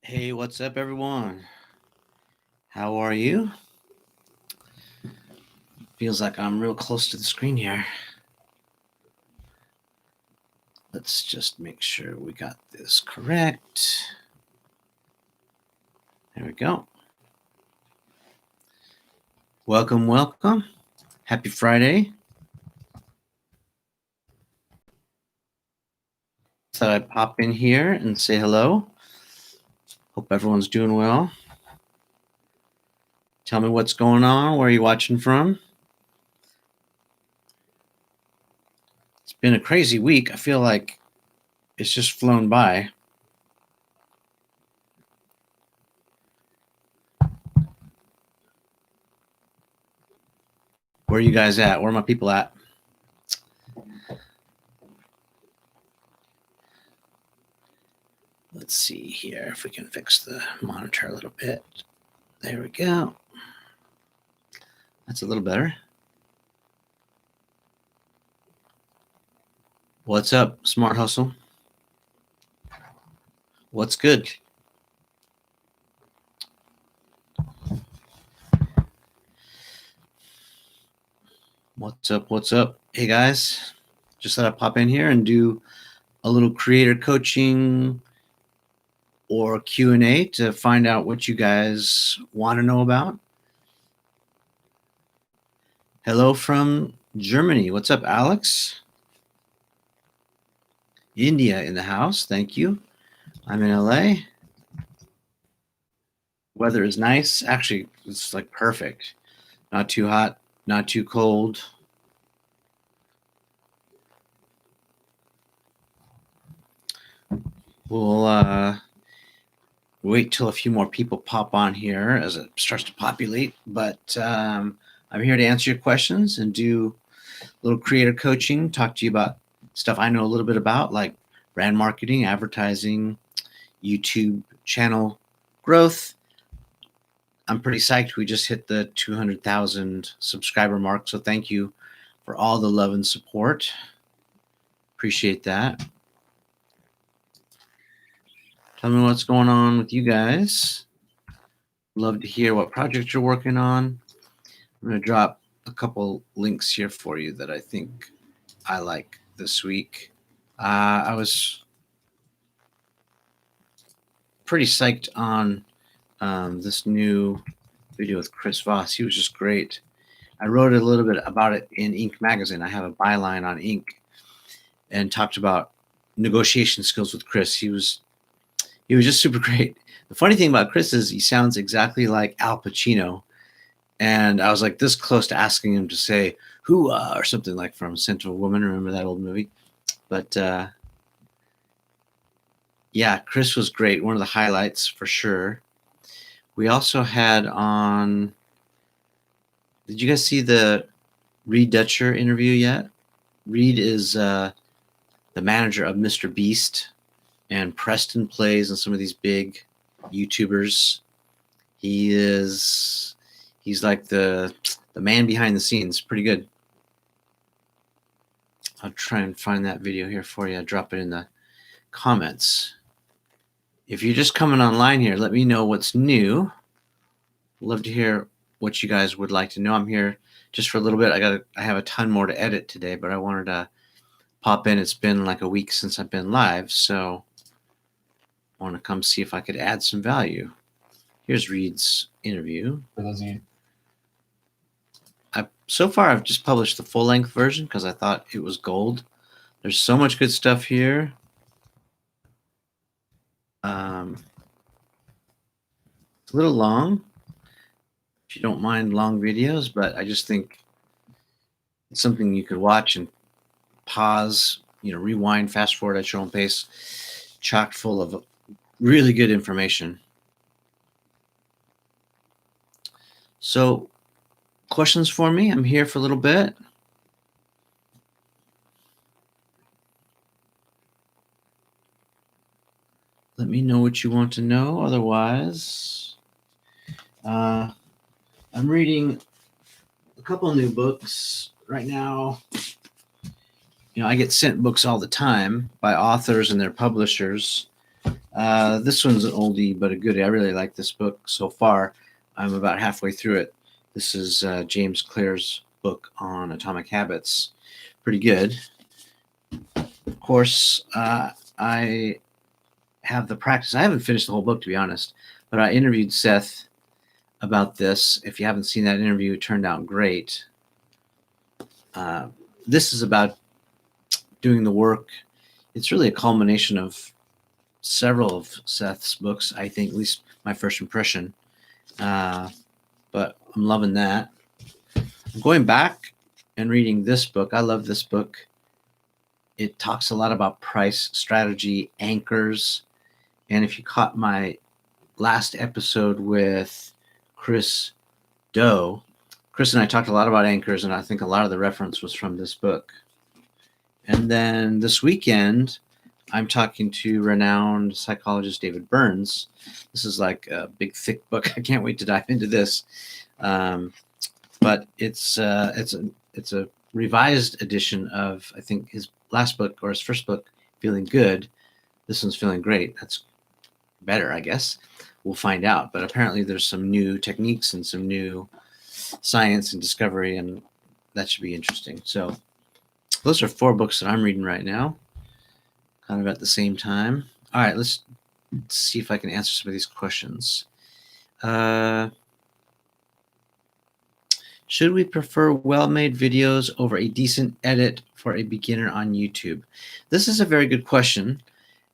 Hey, what's up, everyone? How are you? Feels like I'm real close to the screen here. Let's just make sure we got this correct. There we go. Welcome, welcome. Happy Friday. Thought I'd pop in here and say hello. Hope everyone's doing well. Tell me what's going on. Where are you watching from? It's been a crazy week. I feel like it's just flown by. Where are you guys at? Where are my people at? Let's see here if we can fix the monitor a little bit. There we go. That's a little better. What's up, Smart Hustle? What's good? What's up? What's up? Hey guys, just thought I'd pop in here and do a little creator coaching or Q&A to find out what you guys want to know about. Hello from Germany. What's up, Alex? India in the house. Thank you. I'm in LA. Weather is nice. Actually, it's like perfect. Not too hot, not too cold. We'll wait till a few more people pop on here as it starts to populate. But I'm here to answer your questions and do a little creator coaching, talk to you about stuff I know a little bit about, like brand marketing, advertising, YouTube channel growth. I'm pretty psyched. We just hit the 200,000 subscriber mark. So thank you for all the love and support. Appreciate that. Tell me what's going on with you guys. Love to hear what projects you're working on. I'm going to drop a couple links here for you that I think I like this week. I was pretty psyched on this new video with Chris Voss. He was just great. I wrote a little bit about it in Inc. magazine. I have a byline on Inc. and talked about negotiation skills with Chris. He was just super great. The funny thing about Chris is he sounds exactly like Al Pacino. And I was like this close to asking him to say "who" or something like from Scent of a Woman. Remember that old movie? But yeah, Chris was great. One of the highlights for sure. We also had on. Did you guys see the Reed Dutcher interview yet? Reed is the manager of Mr. Beast and Preston Plays and some of these big YouTubers. He's like the man behind the scenes. Pretty good. I'll try and find that video here for you. I'll drop it in the comments. If you're just coming online here, let me know what's new. Love to hear what you guys would like to know. I'm here just for a little bit. I have a ton more to edit today, but I wanted to pop in. It's been like a week since I've been live, so I want to come see if I could add some value. Here's Reed's interview. For those of you. So far, I've just published the full-length version because I thought it was gold. There's so much good stuff here. It's a little long, if you don't mind long videos, but I just think it's something you could watch and pause, rewind, fast forward at your own pace, chock full of really good information. So, questions for me? I'm here for a little bit. Let me know what you want to know. Otherwise, I'm reading a couple of new books right now. I get sent books all the time by authors and their publishers. This one's an oldie but a goodie. I really like this book so far. I'm about halfway through it. This is James Clear's book on atomic habits. Pretty good. Of course, I have the practice. I haven't finished the whole book, to be honest, but I interviewed Seth about this. If you haven't seen that interview, it turned out great. This is about doing the work. It's really a culmination of several of Seth's books, I think, at least my first impression. But I'm loving that. I'm going back and reading this book. I love this book. It talks a lot about price, strategy, anchors. And if you caught my last episode with Chris Doe, Chris and I talked a lot about anchors, and I think a lot of the reference was from this book. And then this weekend, I'm talking to renowned psychologist David Burns. This is like a big, thick book. I can't wait to dive into this. But it's a revised edition of, I think, his last book or his first book, Feeling Good. This one's Feeling Great. That's better, I guess. We'll find out. But apparently there's some new techniques and some new science and discovery, and that should be interesting. So those are 4 books that I'm reading right now, kind of at the same time. All right, let's see if I can answer some of these questions. Should we prefer well-made videos over a decent edit for a beginner on YouTube? This is a very good question,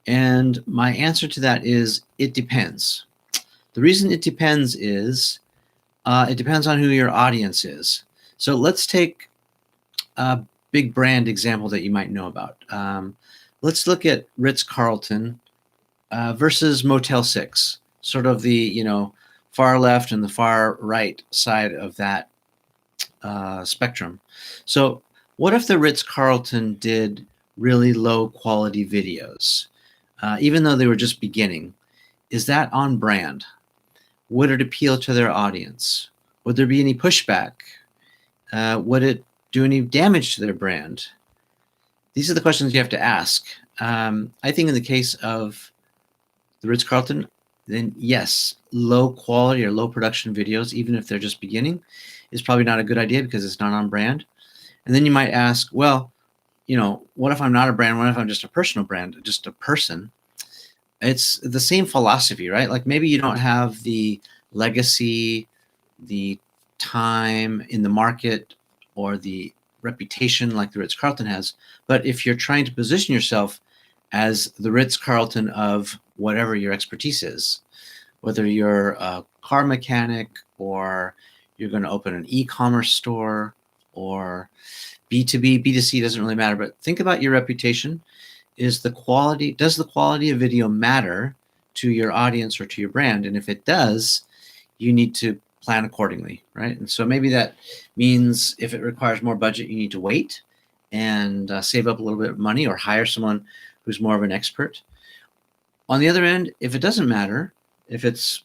and my answer to that is it depends. The reason it depends is it depends on who your audience is. So let's take a big brand example that you might know about. Let's look at Ritz-Carlton versus Motel 6, sort of the far left and the far right side of that spectrum. So what if the Ritz-Carlton did really low quality videos, even though they were just beginning? Is that on brand? Would it appeal to their audience? Would there be any pushback? Would it do any damage to their brand? These are the questions you have to ask. I think in the case of the Ritz-Carlton, then yes, low quality or low production videos, even if they're just beginning, is probably not a good idea because it's not on brand. And then you might ask, well, what if I'm not a brand? What if I'm just a personal brand, just a person? It's the same philosophy, right? Like maybe you don't have the legacy, the time in the market, or the reputation like the Ritz-Carlton has. But if you're trying to position yourself as the Ritz-Carlton of whatever your expertise is, whether you're a car mechanic or you're going to open an e-commerce store or B2B, B2C, doesn't really matter. But think about your reputation. Does the quality of video matter to your audience or to your brand? And if it does, you need to plan accordingly, right? And so maybe that means if it requires more budget, you need to wait and save up a little bit of money or hire someone who's more of an expert. On the other end, if it doesn't matter, if it's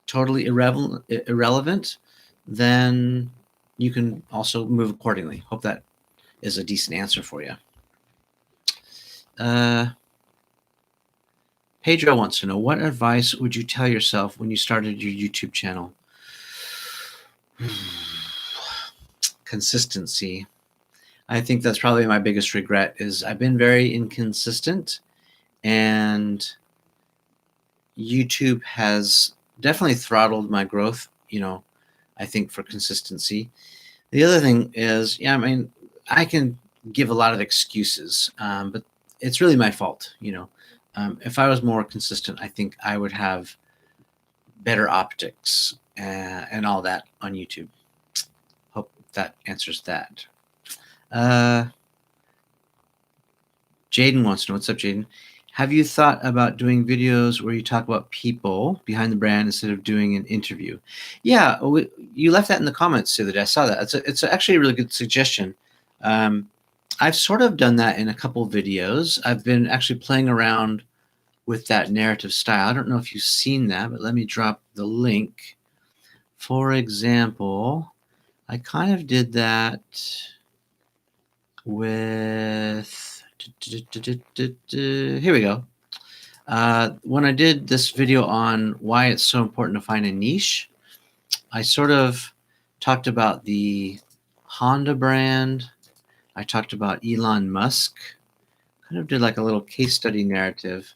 totally irrelevant, then you can also move accordingly. Hope that is a decent answer for you. Pedro wants to know, what advice would you tell yourself when you started your YouTube channel? Consistency. I think that's probably my biggest regret, is I've been very inconsistent, and YouTube has definitely throttled my growth, I think, for consistency. The other thing is, I can give a lot of excuses, but it's really my fault, if I was more consistent, I think I would have better optics and all that on YouTube. Hope that answers that. Jaden wants to know, what's up, Jaden? Have you thought about doing videos where you talk about people behind the brand instead of doing an interview? Yeah, you left that in the comments the other day. I saw that. It's actually a really good suggestion. I've sort of done that in a couple videos. I've been actually playing around with that narrative style. I don't know if you've seen that, but let me drop the link. For example, I kind of did that with, here we go. When I did this video on why it's so important to find a niche, I sort of talked about the Honda brand. I talked about Elon Musk. Kind of did like a little case study narrative.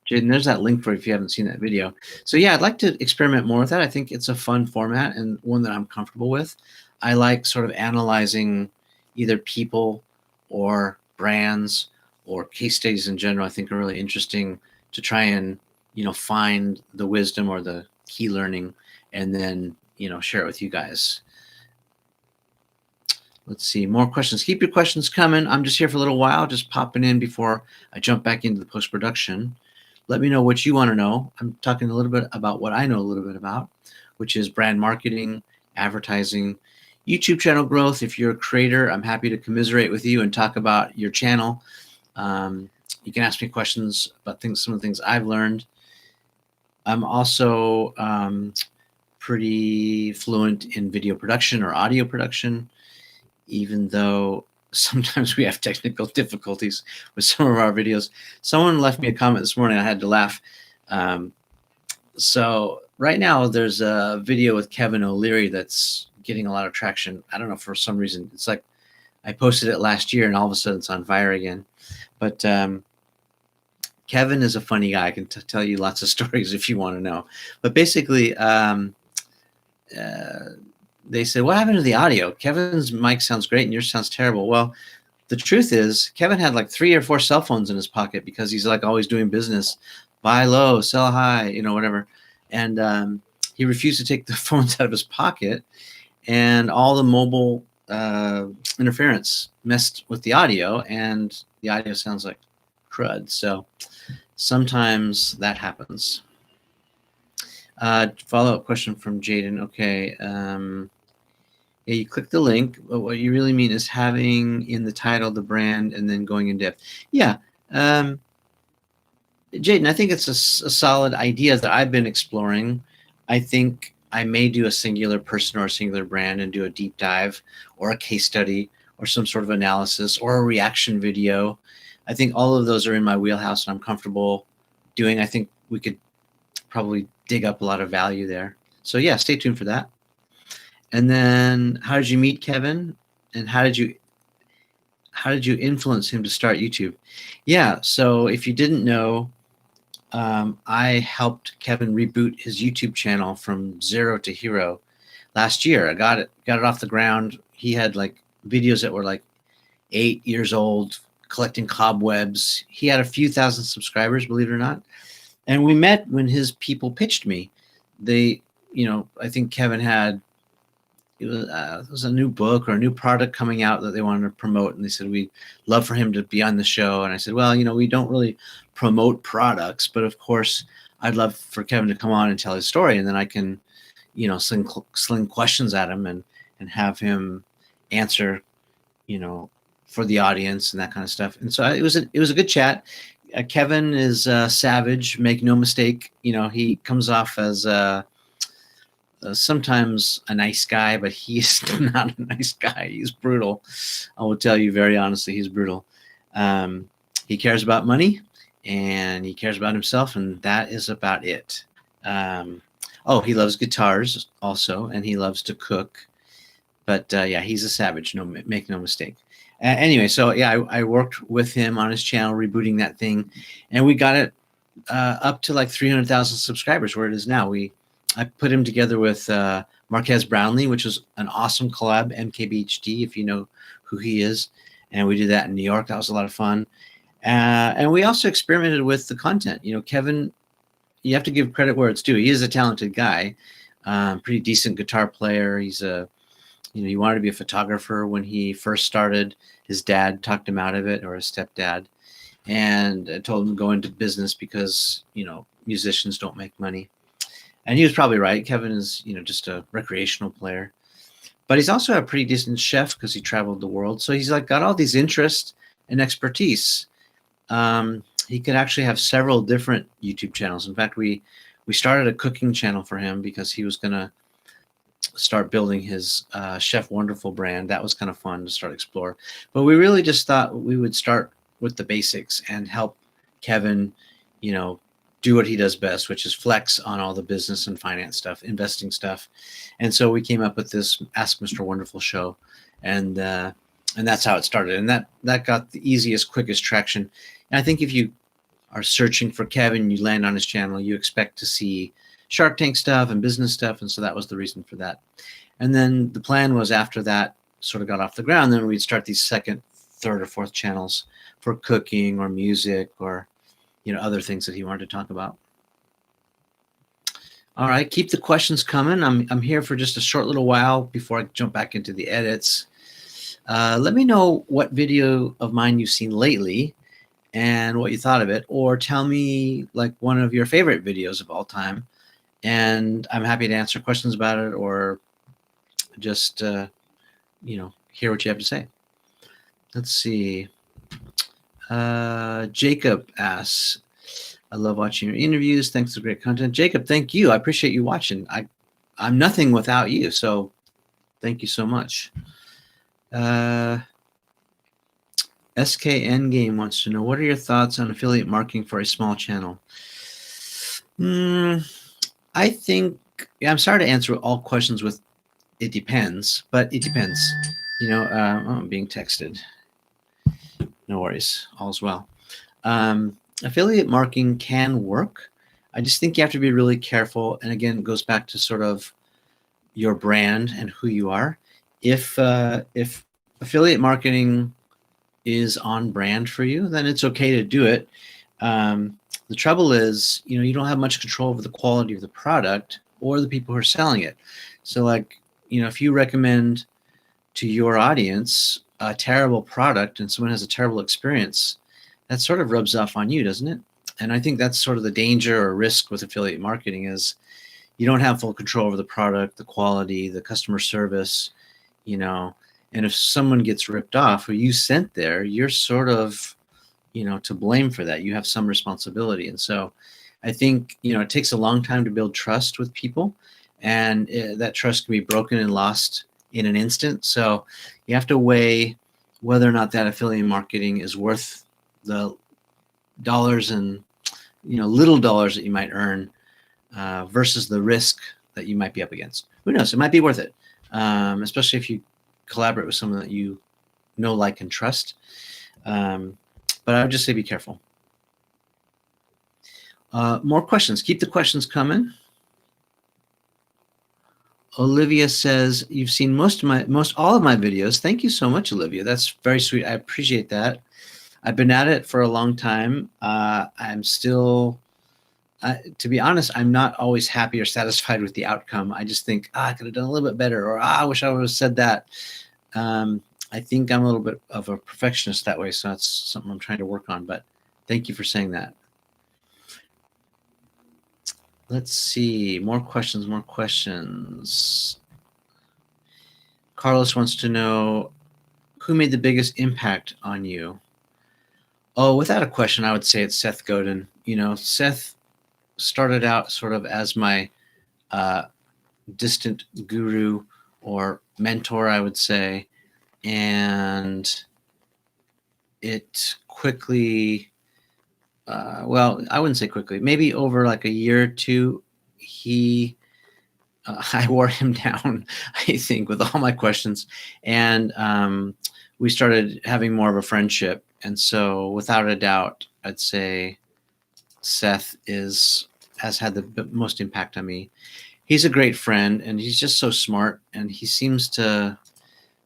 Jaden, there's that link for it if you haven't seen that video. So yeah, I'd like to experiment more with that. I think it's a fun format and one that I'm comfortable with. I like sort of analyzing either people or brands or case studies in general. I think are really interesting to try and, find the wisdom or the key learning and then, share it with you guys. Let's see, more questions. Keep your questions coming. I'm just here for a little while, just popping in before I jump back into the post-production. Let me know what you want to know. I'm talking a little bit about what I know a little bit about, which is brand marketing, advertising, YouTube channel growth. If you're a creator, I'm happy to commiserate with you and talk about your channel. You can ask me questions about some of the things I've learned. I'm also pretty fluent in video production or audio production, even though sometimes we have technical difficulties with some of our videos. Someone left me a comment this morning. I had to laugh. So right now there's a video with Kevin O'Leary that's getting a lot of traction. I don't know, for some reason. It's like I posted it last year and all of a sudden it's on fire again. But Kevin is a funny guy. I can tell you lots of stories if you want to know. But basically, they said, what happened to the audio? Kevin's mic sounds great and yours sounds terrible. Well, the truth is Kevin had like 3 or 4 cell phones in his pocket because he's like always doing business, buy low, sell high, whatever. And he refused to take the phones out of his pocket, and all the mobile interference messed with the audio, and the audio sounds like crud. So sometimes that happens. Follow-up question from Jaden. Okay. Yeah, you click the link, but what you really mean is having in the title the brand and then going in depth. Yeah. Jaden, I think it's a solid idea that I've been exploring. I think I may do a singular person or a singular brand and do a deep dive or a case study or some sort of analysis or a reaction video. I think all of those are in my wheelhouse and I'm comfortable doing. I think we could probably dig up a lot of value there. So yeah, stay tuned for that. And then how did you meet Kevin, and how did you influence him to start YouTube? Yeah, so if you didn't know, I helped Kevin reboot his YouTube channel from 0 to hero last year. I got it off the ground. He had like videos that were like 8 years old, collecting cobwebs. He had a few thousand subscribers, believe it or not. And we met when his people pitched me. They, I think Kevin had, it was a new book or a new product coming out that they wanted to promote, and they said we'd love for him to be on the show. And I said, well, we don't really promote products, but of course I'd love for Kevin to come on and tell his story, and then I can sling questions at him and have him answer for the audience and that kind of stuff. And so it was a good chat. Kevin is savage, make no mistake. He comes off as sometimes a nice guy, but he's not a nice guy. He's brutal. I will tell you very honestly, he's brutal. He cares about money and he cares about himself, and that is about it. He loves guitars also, and he loves to cook. But yeah, he's a savage. Make no mistake. Anyway, so yeah, I worked with him on his channel, rebooting that thing, and we got it up to like 300,000 subscribers, where it is now. I put him together with Marquez Brownlee, which was an awesome collab, MKBHD, if you know who he is. And we did that in New York. That was a lot of fun. And we also experimented with the content. Kevin, you have to give credit where it's due. He is a talented guy, pretty decent guitar player. He's he wanted to be a photographer when he first started. His dad talked him out of it, or his stepdad, and told him to go into business because, musicians don't make money. And he was probably right. Kevin is, just a recreational player, but he's also a pretty decent chef because he traveled the world. So he's like got all these interests and expertise. He could actually have several different YouTube channels. In fact, we started a cooking channel for him because he was going to start building his Chef Wonderful brand. That was kind of fun to start explore. But we really just thought we would start with the basics and help Kevin, do what he does best, which is flex on all the business and finance stuff, investing stuff. And so we came up with this Ask Mr. Wonderful show, and that's how it started. And that got the easiest, quickest traction. And I think if you are searching for Kevin, you land on his channel, you expect to see Shark Tank stuff and business stuff. And so that was the reason for that. And then the plan was, after that sort of got off the ground, then we'd start these second, third, or fourth channels for cooking or music or, other things that he wanted to talk about. All right, keep the questions coming. I'm here for just a short little while before I jump back into the edits. Let me know what video of mine you've seen lately and what you thought of it, or tell me like one of your favorite videos of all time, and I'm happy to answer questions about it, or just hear what you have to say. Let's see. Jacob asks, I love watching your interviews. Thanks for great content. Jacob, thank you. I appreciate you watching. I'm nothing without you, so thank you so much. SKN Game wants to know, what are your thoughts on affiliate marketing for a small channel? I think, I'm sorry to answer all questions with it depends, but it depends. I'm being texted. No worries, all's well. Affiliate marketing can work. I just think you have to be really careful. And again, it goes back to sort of your brand and who you are. If affiliate marketing is on brand for you, then it's okay to do it. The trouble is, you don't have much control over the quality of the product or the people who are selling it. So like, if you recommend to your audience a terrible product and someone has a terrible experience, that sort of rubs off on you, doesn't it? And I think that's sort of the danger or risk with affiliate marketing, is you don't have full control over the product, the quality, the customer service, and if someone gets ripped off who you sent there, you're sort of, to blame for that. You have some responsibility. And so I think, it takes a long time to build trust with people, and that trust can be broken and lost in an instant. So you have to weigh whether or not that affiliate marketing is worth the dollars and, little dollars that you might earn versus the risk that you might be up against. Who knows? It might be worth it, especially if you collaborate with someone that you know, like, and trust. But I would just say be careful. More questions. Keep the questions coming. Olivia says, you've seen most all of my videos. Thank you so much, Olivia. That's very sweet. I appreciate that. I've been at it for a long time. I'm still, to be honest, I'm not always happy or satisfied with the outcome. I just think, I could have done a little bit better, or I wish I would have said that. I think I'm a little bit of a perfectionist that way, so that's something I'm trying to work on, but thank you for saying that. Let's see, more questions. Carlos wants to know, who made the biggest impact on you? Oh, without a question, I would say it's Seth Godin. Seth started out sort of as my distant guru or mentor, I would say. And it quickly, well, I wouldn't say quickly, maybe over like a year or two, I wore him down, I think, with all my questions. And we started having more of a friendship. And so without a doubt, I'd say Seth has had the most impact on me. He's a great friend, and he's just so smart, and he seems to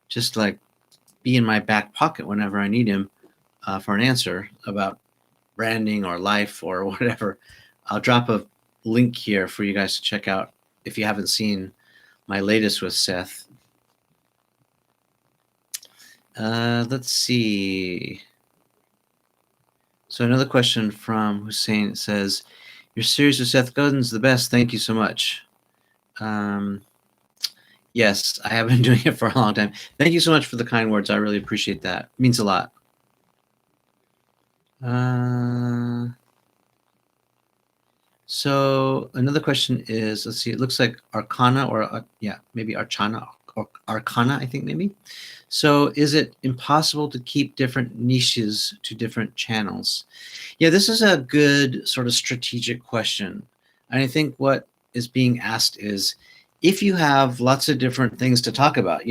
just like be in my back pocket whenever I need him for an answer about branding or life or whatever. I'll drop a link here for you guys to check out if you haven't seen my latest with Seth. Let's see. So another question from Hussein says, your series with Seth Godin's the best. Thank you so much. Yes, I have been doing it for a long time. Thank you so much for the kind words. I really appreciate that. It means a lot. So another question is, let's see, it looks like Arcana, or maybe Archana Arcana, I think maybe. So is it impossible to keep different niches to different channels? Yeah, this is a good sort of strategic question. And I think what is being asked is if you have lots of different things to talk about,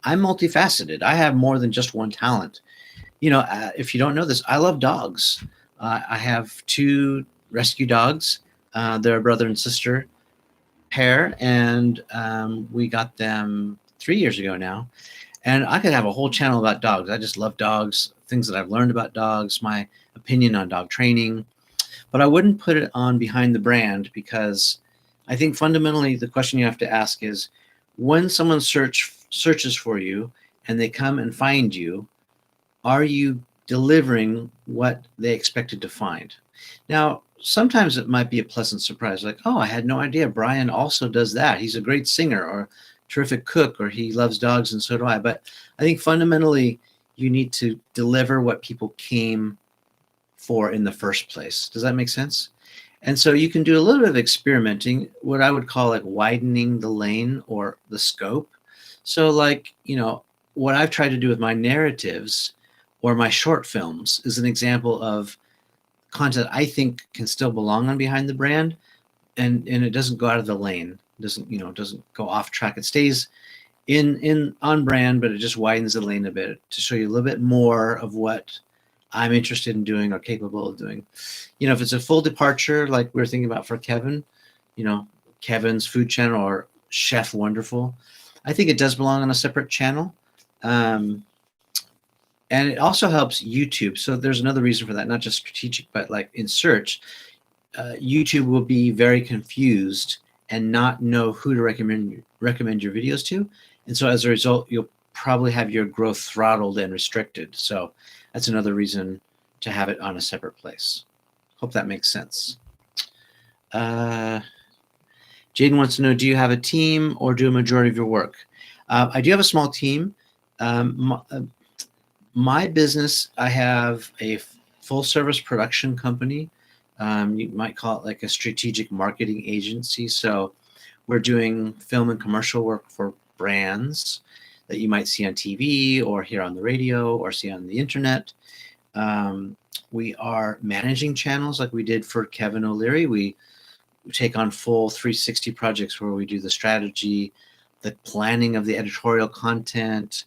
I'm multifaceted. I have more than just one talent. If you don't know this, I love dogs. I have two rescue dogs. They're a brother and sister pair, and we got them 3 years ago now. And I could have a whole channel about dogs. I just love dogs, things that I've learned about dogs, my opinion on dog training. But I wouldn't put it on behind the brand because I think fundamentally the question you have to ask is when someone searches for you and they come and find you, are you delivering what they expected to find? Now, sometimes it might be a pleasant surprise, like, oh, I had no idea Brian also does that. He's a great singer or terrific cook, or he loves dogs and so do I. But I think fundamentally you need to deliver what people came for in the first place. Does that make sense? And so you can do a little bit of experimenting, what I would call like widening the lane or the scope. So like, what I've tried to do with my narratives or my short films is an example of content I think can still belong on behind the brand, and it doesn't go out of the lane. It doesn't go off track. It stays in on brand, but it just widens the lane a bit to show you a little bit more of what I'm interested in doing or capable of doing. If it's a full departure, like we were thinking about for Kevin, Kevin's food channel or Chef Wonderful, I think it does belong on a separate channel. And it also helps YouTube. So there's another reason for that, not just strategic, but like in search, YouTube will be very confused and not know who to recommend your videos to. And so as a result, you'll probably have your growth throttled and restricted. So that's another reason to have it on a separate place. Hope that makes sense. Jaden wants to know, do you have a team or do a majority of your work? I do have a small team. My business, I have a full service production company. You might call it like a strategic marketing agency. So we're doing film and commercial work for brands that you might see on TV or hear on the radio or see on the internet. We are managing channels like we did for Kevin O'Leary. We take on full 360 projects where we do the strategy, the planning of the editorial content,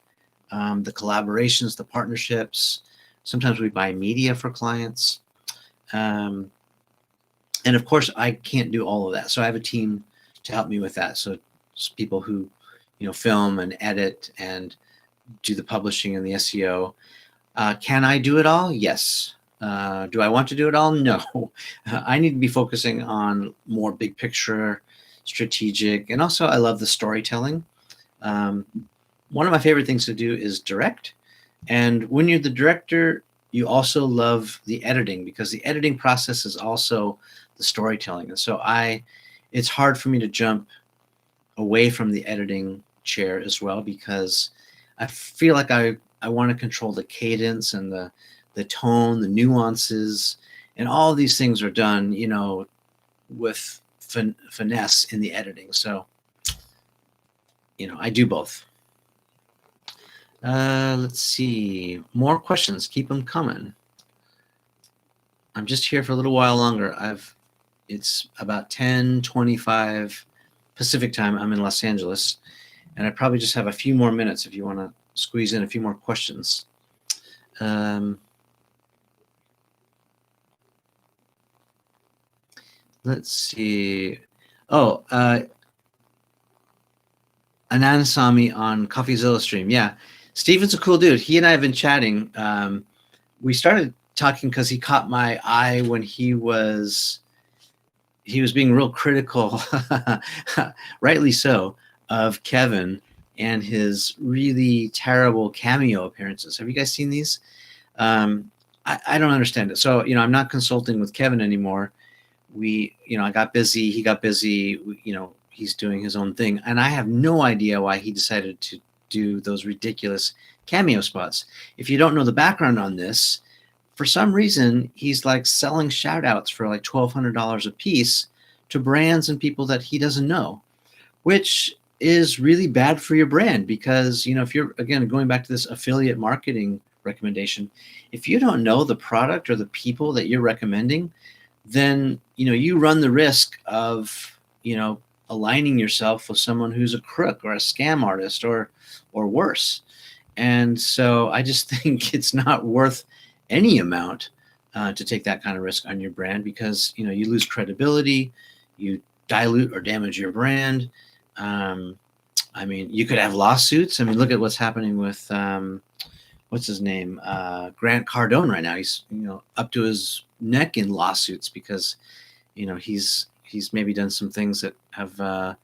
the collaborations, the partnerships. Sometimes we buy media for clients. And of course, I can't do all of that. So I have a team to help me with that. So it's people who, film and edit and do the publishing and the SEO. Can I do it all? Yes. Do I want to do it all? No. I need to be focusing on more big picture, strategic, and also I love the storytelling. One of my favorite things to do is direct. And when you're the director, you also love the editing because the editing process is also the storytelling. And so it's hard for me to jump away from the editing chair as well because I feel like I want to control the cadence and the tone, the nuances, and all these things are done, with finesse in the editing. So, I do both. Let's see. More questions. Keep them coming. I'm just here for a little while longer. It's about 10:25 Pacific time. I'm in Los Angeles, and I probably just have a few more minutes if you want to squeeze in a few more questions. Let's see. Oh, Anandasamy on CoffeeZilla stream. Yeah, Steven's a cool dude. He and I have been chatting. We started talking because he caught my eye when he was being real critical, rightly so, of Kevin and his really terrible cameo appearances. Have you guys seen these? I don't understand it. So, I'm not consulting with Kevin anymore. I got busy. He got busy. He's doing his own thing. And I have no idea why he decided to do those ridiculous cameo spots. If you don't know the background on this, for some reason, he's like selling shout outs for like $1,200 a piece to brands and people that he doesn't know, which is really bad for your brand, because, if you're, again, going back to this affiliate marketing recommendation, if you don't know the product or the people that you're recommending, then, you run the risk of, aligning yourself with someone who's a crook or a scam artist, or worse. And so I just think it's not worth any amount to take that kind of risk on your brand, because, you lose credibility, you dilute or damage your brand. You could have lawsuits. Look at what's happening with what's his name, Grant Cardone right now. He's up to his neck in lawsuits because he's maybe done some things that have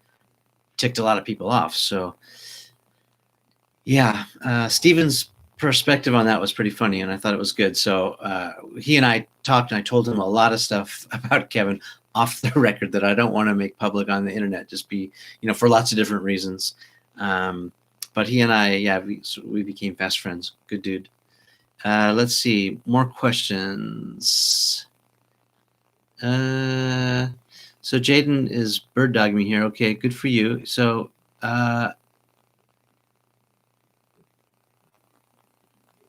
ticked a lot of people off. So yeah, Steven's perspective on that was pretty funny, and I thought it was good. So he and I talked, and I told him a lot of stuff about Kevin off the record that I don't want to make public on the internet, just be, for lots of different reasons. But he and I, yeah, we became fast friends. Good dude. Let's see, more questions. So Jaden is bird dogging me here. Okay, good for you. So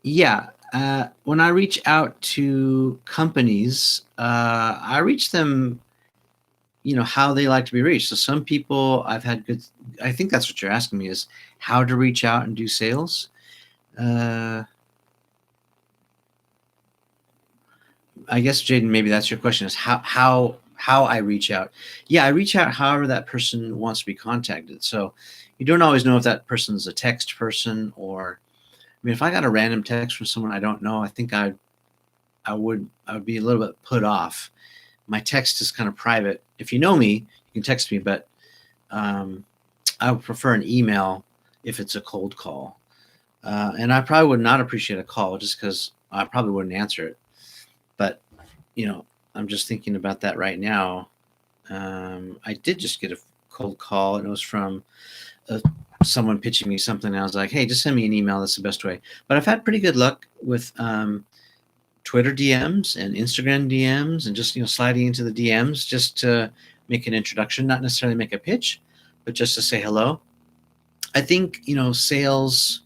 yeah, when I reach out to companies, I reach them, how they like to be reached. So some people I've had good, I think that's what you're asking me, is how to reach out and do sales. I guess, Jaden, maybe that's your question, is how I reach out. Yeah, I reach out however that person wants to be contacted. So you don't always know if that person's a text person, or, if I got a random text from someone I don't know, I think I would be a little bit put off. My text is kind of private. If you know me, you can text me, but I would prefer an email if it's a cold call. And I probably would not appreciate a call, just because I probably wouldn't answer it. But, I'm just thinking about that right now. I did just get a cold call, and it was from someone pitching me something. And I was like, hey, just send me an email. That's the best way. But I've had pretty good luck with Twitter DMs and Instagram DMs, and just, sliding into the DMs just to make an introduction, not necessarily make a pitch, but just to say hello. I think, sales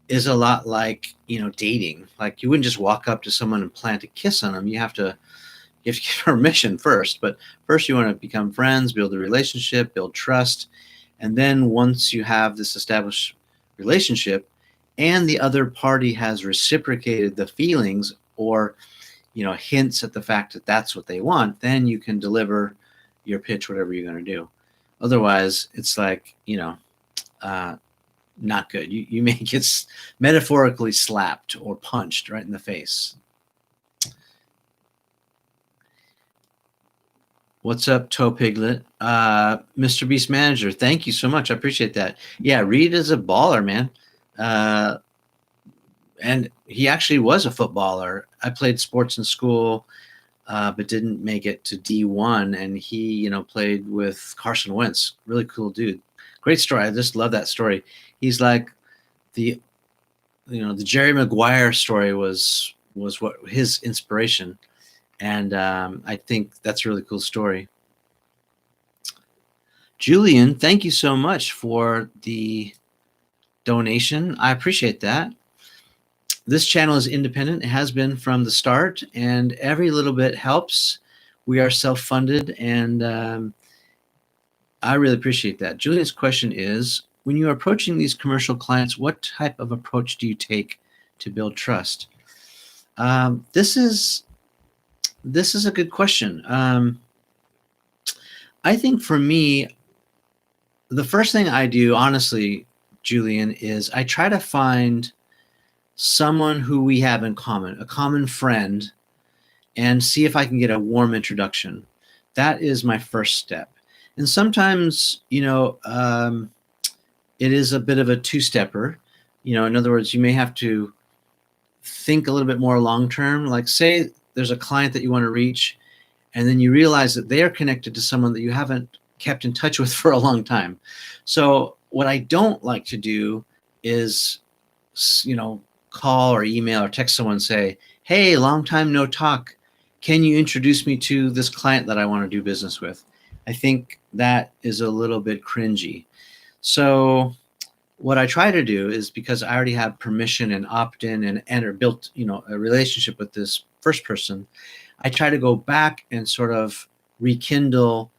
is a lot like, dating. Like, you wouldn't just walk up to someone and plant a kiss on them. You have to get permission first. But first, you want to become friends, build a relationship, build trust. And then once you have this established relationship, and the other party has reciprocated the feelings, or, hints at the fact that that's what they want, then you can deliver your pitch, whatever you're going to do. Otherwise, it's like, not good. You may get metaphorically slapped or punched right in the face. What's up, Toe Piglet? Mr. Beast Manager, thank you so much. I appreciate that. Yeah, Reed is a baller, man. And he actually was a footballer. I played sports in school, but didn't make it to D1. And he, played with Carson Wentz. Really cool dude. Great story. I just love that story. He's like the Jerry Maguire story was what his inspiration. And I think that's a really cool story. Julian, thank you so much for the donation. I appreciate that. This channel is independent. It has been from the start, and every little bit helps. We are self-funded, and I really appreciate that. Julian's question is, when you are approaching these commercial clients, what type of approach do you take to build trust? This is a good question. I think for me, the first thing I do, honestly, Julian, is I try to find someone who we have in common, a common friend, and see if I can get a warm introduction. That is my first step. And sometimes, it is a bit of a two-stepper. In other words, you may have to think a little bit more long-term. Like, say there's a client that you want to reach, and then you realize that they are connected to someone that you haven't kept in touch with for a long time. So what I don't like to do is, call or email or text someone and say, hey, long time no talk. Can you introduce me to this client that I want to do business with? I think that is a little bit cringy. So what I try to do is, because I already have permission and opt-in and enter built, a relationship with this first person, I try to go back and sort of rekindle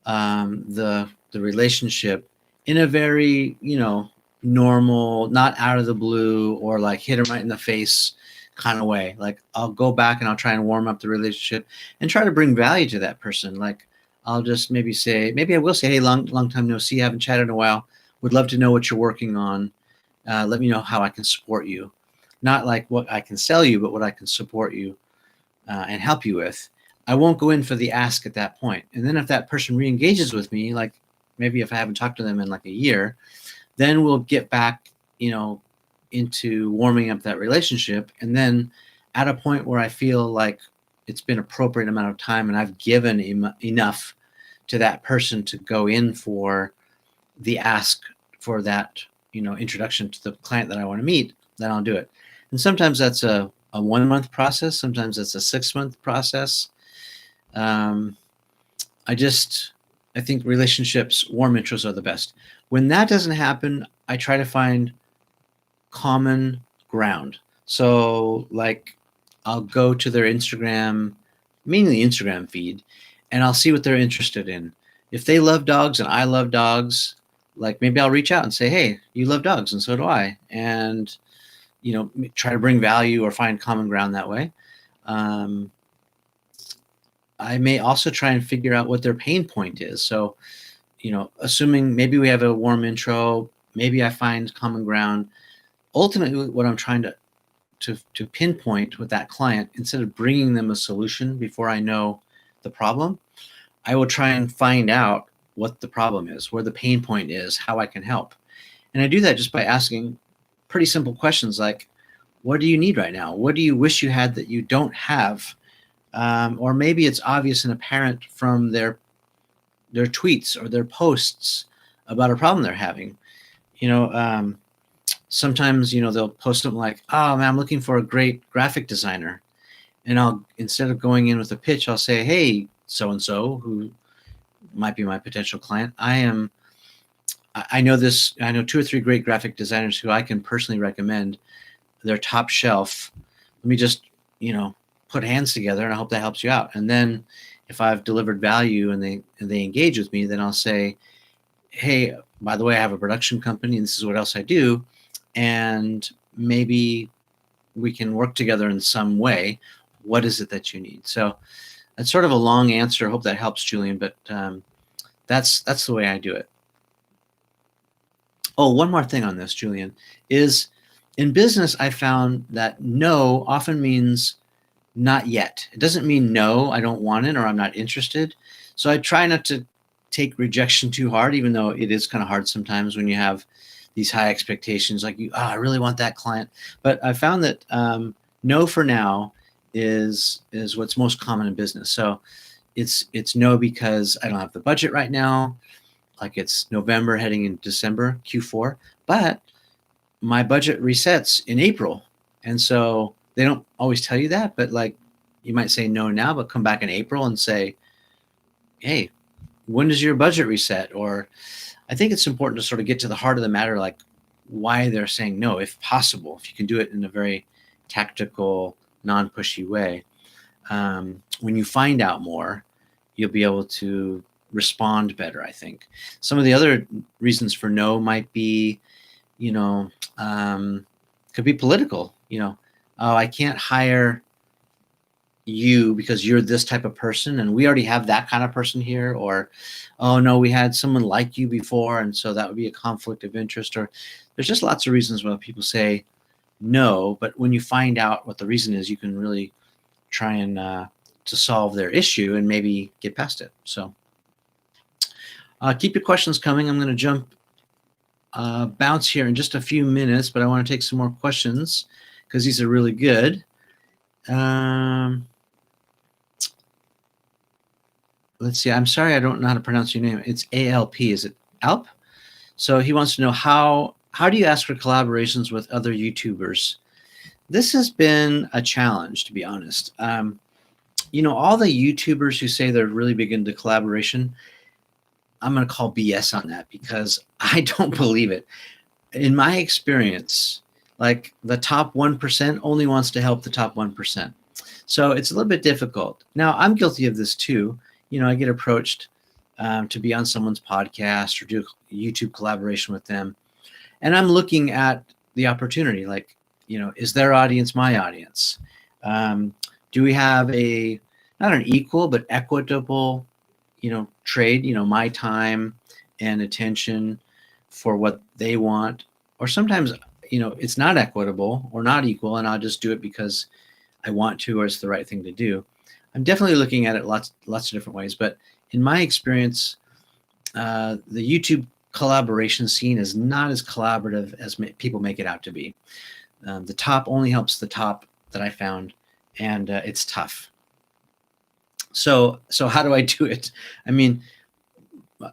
the relationship in a very, normal, not out of the blue or like hit them right in the face kind of way. Like I'll go back and I'll try and warm up the relationship and try to bring value to that person. Like I'll just maybe I will say, hey, long time no see, haven't chatted in a while. Would love to know what you're working on. Let me know how I can support you. Not like what I can sell you, but what I can support you and help you with. I won't go in for the ask at that point. And then if that person re-engages with me, like maybe if I haven't talked to them in like a year, then we'll get back, into warming up that relationship. And then at a point where I feel like it's been appropriate amount of time and I've given enough to that person to go in for the ask for that, introduction to the client that I want to meet, then I'll do it. And sometimes that's a 1 month process. Sometimes it's a 6 month process. I think relationships, warm intros are the best. When that doesn't happen, I try to find common ground. So like I'll go to their Instagram, mainly Instagram feed, and I'll see what they're interested in. If they love dogs and I love dogs, like maybe I'll reach out and say, hey, you love dogs and so do I. And, try to bring value or find common ground that way. I may also try and figure out what their pain point is. So, assuming maybe we have a warm intro, maybe I find common ground. Ultimately, what I'm trying to pinpoint with that client, instead of bringing them a solution before I know the problem, I will try and find out what the problem is, where the pain point is, how I can help. And I do that just by asking pretty simple questions like, what do you need right now? What do you wish you had that you don't have? Or maybe it's obvious and apparent from their tweets or their posts about a problem they're having. Sometimes, they'll post something like, oh man, I'm looking for a great graphic designer. And instead of going in with a pitch, I'll say, hey, so-and-so, who might be my potential client, I know 2 or 3 great graphic designers who I can personally recommend. They're top shelf. Let me just, put hands together, and I hope that helps you out. And then if I've delivered value and they engage with me, then I'll say, hey, by the way, I have a production company and this is what else I do. And maybe we can work together in some way. What is it that you need? So that's sort of a long answer. I hope that helps, Julian, but that's the way I do it. Oh, one more thing on this, Julian, is in business, I found that no often means not yet. It doesn't mean no, I don't want it or I'm not interested. So I try not to take rejection too hard, even though it is kind of hard sometimes when you have these high expectations, like I really want that client. But I found that no for now is what's most common in business. So it's no because I don't have the budget right now, like it's November heading into December, Q4, but my budget resets in April. And so they don't always tell you that, but like you might say no now, but come back in April and say, hey, when does your budget reset? Or I think it's important to sort of get to the heart of the matter, like why they're saying no, if possible, if you can do it in a very tactical, non-pushy way. When you find out more, you'll be able to respond better, I think. Some of the other reasons for no might be, could be political, oh, I can't hire you because you're this type of person and we already have that kind of person here. Or, oh no, we had someone like you before, and so that would be a conflict of interest. Or there's just lots of reasons why people say no, but when you find out what the reason is, you can really try and to solve their issue and maybe get past it. So keep your questions coming. I'm going to jump bounce here in just a few minutes, but I want to take some more questions because these are really good. Let's see. I'm sorry, I don't know how to pronounce your name. It's ALP. Is it ALP? So he wants to know how do you ask for collaborations with other YouTubers? This has been a challenge, to be honest. All the YouTubers who say they're really big into collaboration, I'm going to call BS on that because I don't believe it. In my experience, like the top 1% only wants to help the top 1%. So it's a little bit difficult. Now, I'm guilty of this too. I get approached to be on someone's podcast or do a YouTube collaboration with them. And I'm looking at the opportunity, like, is their audience my audience? Do we have not an equal, but equitable, trade, my time and attention for what they want? Or sometimes, it's not equitable or not equal, and I'll just do it because I want to, or it's the right thing to do. I'm definitely looking at it lots of different ways, but in my experience, the YouTube collaboration scene is not as collaborative as people make it out to be. The top only helps the top that I found, and it's tough. So how do I do it? I mean,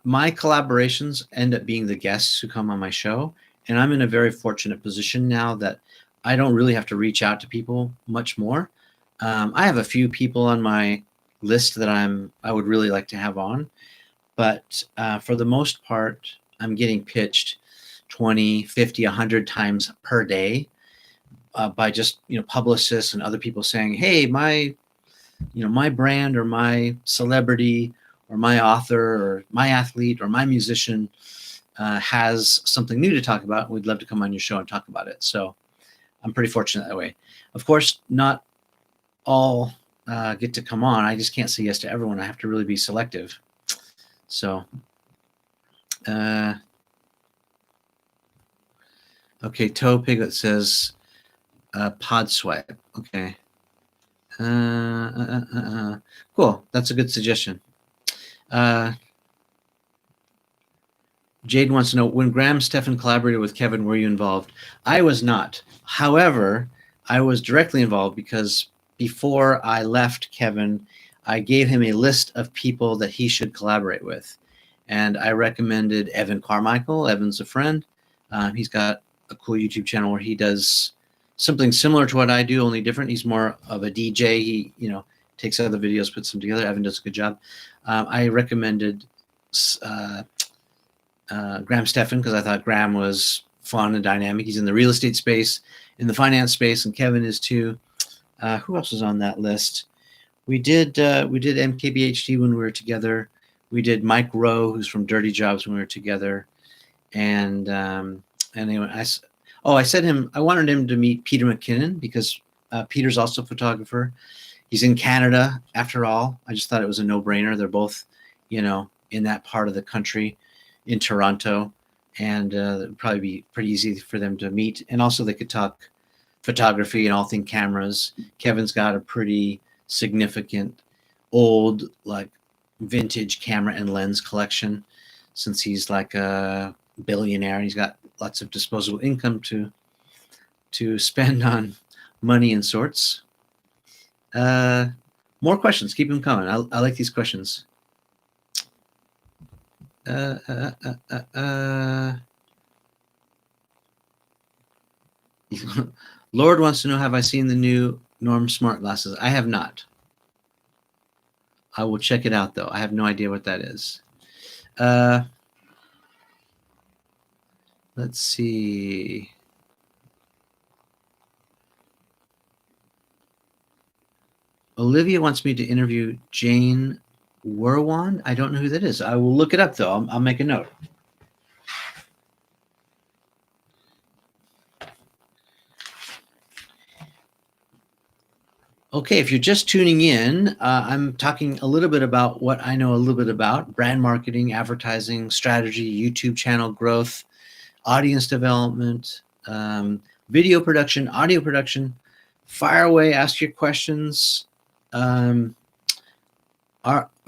my collaborations end up being the guests who come on my show, and I'm in a very fortunate position now that I don't really have to reach out to people much more. I have a few people on my list that I would really like to have on, but for the most part, I'm getting pitched 20, 50, 100 times per day by just publicists and other people saying, "Hey, my brand or my celebrity or my author or my athlete or my musician has something new to talk about. We'd love to come on your show and talk about it." So I'm pretty fortunate that way. Of course, not all get to come on. I just can't say yes to everyone. I have to really be selective. So, okay, Toe Piglet says pod swipe. Okay. Cool. That's a good suggestion. Jade wants to know, when Graham Stephan collaborated with Kevin, were you involved? I was not. However, I was directly involved because before I left Kevin, I gave him a list of people that he should collaborate with. And I recommended Evan Carmichael. Evan's a friend. He's got a cool YouTube channel where he does something similar to what I do, only different. He's more of a DJ. He, takes other videos, puts them together. Evan does a good job. I recommended Graham Stephan because I thought Graham was fun and dynamic. He's in the real estate space, in the finance space, and Kevin is too. Who else was on that list? We did MKBHD when we were together. We did Mike Rowe, who's from Dirty Jobs, when we were together. And anyway, I said I wanted him to meet Peter McKinnon because Peter's also a photographer. He's in Canada, after all. I just thought it was a no-brainer. They're both, in that part of the country, in Toronto, and it would probably be pretty easy for them to meet. And also they could talk photography and all things cameras. Kevin's got a pretty significant old, like, vintage camera and lens collection, since he's like a billionaire and he's got lots of disposable income to spend on money and sorts. More questions. Keep them coming. I like these questions. Lord wants to know, have I seen the new Norm smart glasses? I have not. I will check it out, though. I have no idea what that is. Let's see. Olivia wants me to interview Jane Werwan. I don't know who that is. I will look it up, though. I'll make a note. Okay, if you're just tuning in, I'm talking a little bit about what I know a little bit about: brand marketing, advertising, strategy, YouTube channel growth, audience development, video production, audio production. Fire away, ask your questions. Are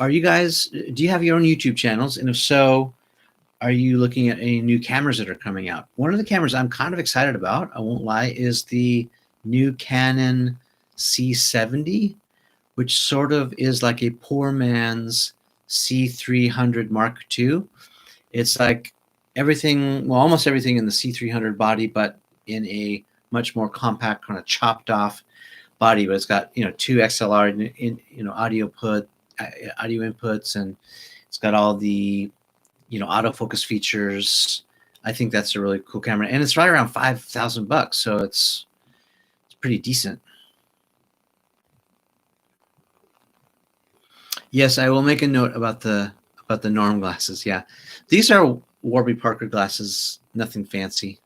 you guys, do you have your own YouTube channels? And if so, are you looking at any new cameras that are coming out? One of the cameras I'm kind of excited about, I won't lie, is the new Canon C70, which sort of is like a poor man's C300 Mark II. It's like everything, well, almost everything in the C300 body, but in a much more compact, kind of chopped off body. But it's got, two XLR audio inputs, and it's got all the autofocus features. I think that's a really cool camera, and it's right around $5,000, so it's pretty decent. Yes, I will make a note about the Norm glasses. Yeah, these are Warby Parker glasses, nothing fancy.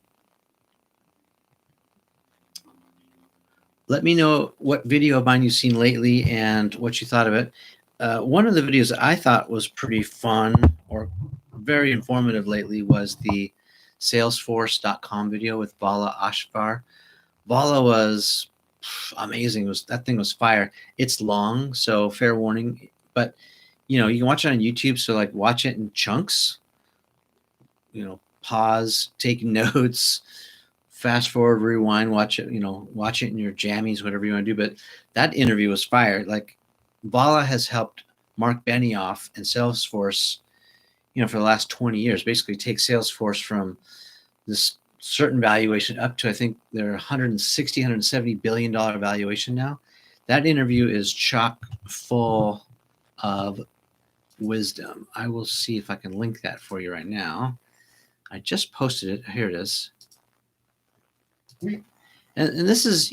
Let me know what video of mine you've seen lately and what you thought of it. One of the videos that I thought was pretty fun or very informative lately was the Salesforce.com video with Bala Ashvar. Bala was amazing. That thing was fire. It's long, so fair warning. But you can watch it on YouTube. So like watch it in chunks. Pause, take notes, fast forward, rewind, watch it. Watch it in your jammies, whatever you want to do. But that interview was fire. Like Bala has helped Mark Benioff and Salesforce, for the last 20 years, basically take Salesforce from this certain valuation up to, I think they're 160, $170 billion valuation now. That interview is chock full of wisdom. I will see if I can link that for you right now. I just posted it. Here it is. And this is,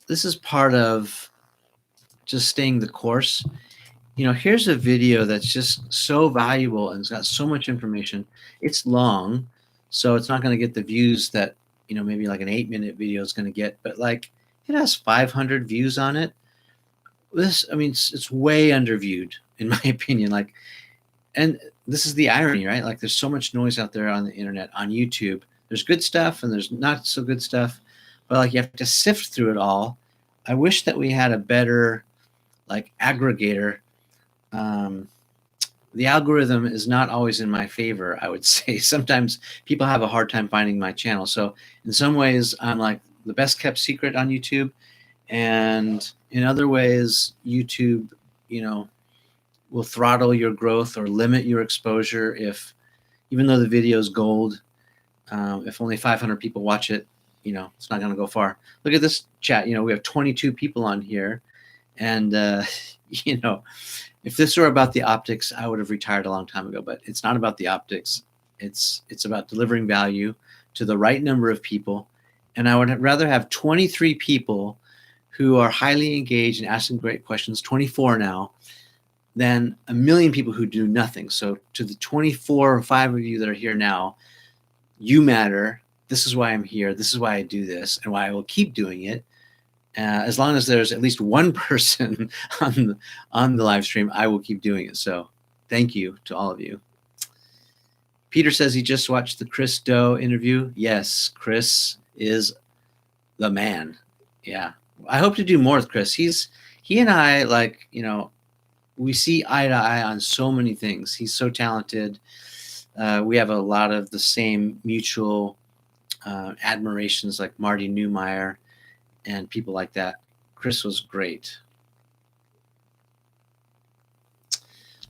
this is part of just staying the course. Here's a video that's just so valuable and it's got so much information. It's long, so it's not going to get the views that, maybe like an 8-minute video is going to get, but like it has 500 views on it. It's way underviewed in my opinion. Like, and this is the irony, right? Like there's so much noise out there on the internet, on YouTube. There's good stuff and there's not so good stuff, but like you have to sift through it all. I wish that we had a better like aggregator. The algorithm is not always in my favor, I would say. Sometimes people have a hard time finding my channel. So in some ways, I'm like the best kept secret on YouTube. And in other ways, YouTube, will throttle your growth or limit your exposure even though the video is gold, if only 500 people watch it, it's not going to go far. Look at this chat. We have 22 people on here. And, if this were about the optics, I would have retired a long time ago, but it's not about the optics. It's about delivering value to the right number of people. And I would rather have 23 people who are highly engaged and asking great questions, 24 now, than a million people who do nothing. So to the 24 or 5 of you that are here now, you matter. This is why I'm here. This is why I do this and why I will keep doing it. As long as there's at least one person on the live stream, I will keep doing it. So thank you to all of you. Peter says he just watched the Chris Do interview. Yes, Chris is the man. Yeah. I hope to do more with Chris. He and I, like, we see eye to eye on so many things. He's so talented. We have a lot of the same mutual admirations, like Marty Neumeier and people like that. Chris was great.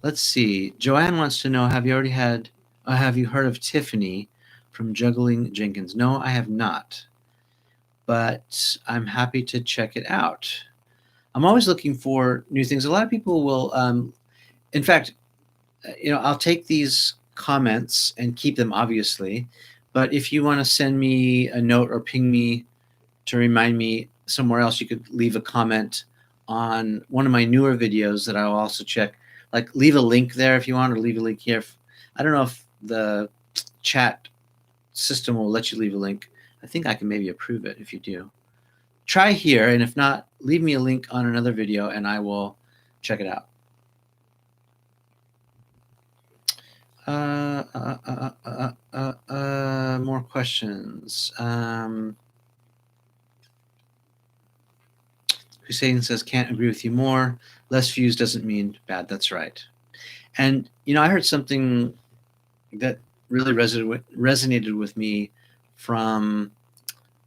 Let's see. Joanne wants to know, have you heard of Tiffany from Juggling Jenkins? No, I have not, but I'm happy to check it out. I'm always looking for new things. A lot of people will, in fact, I'll take these comments and keep them, obviously, but if you want to send me a note or ping me to remind me somewhere else, you could leave a comment on one of my newer videos that I'll also check. Like leave a link there if you want, or leave a link here. I don't know if the chat system will let you leave a link. I think I can maybe approve it if you do. Try here, and if not, leave me a link on another video and I will check it out. More questions. Hussein says, can't agree with you more. Less views doesn't mean bad. That's right. And, I heard something that really resonated with me from,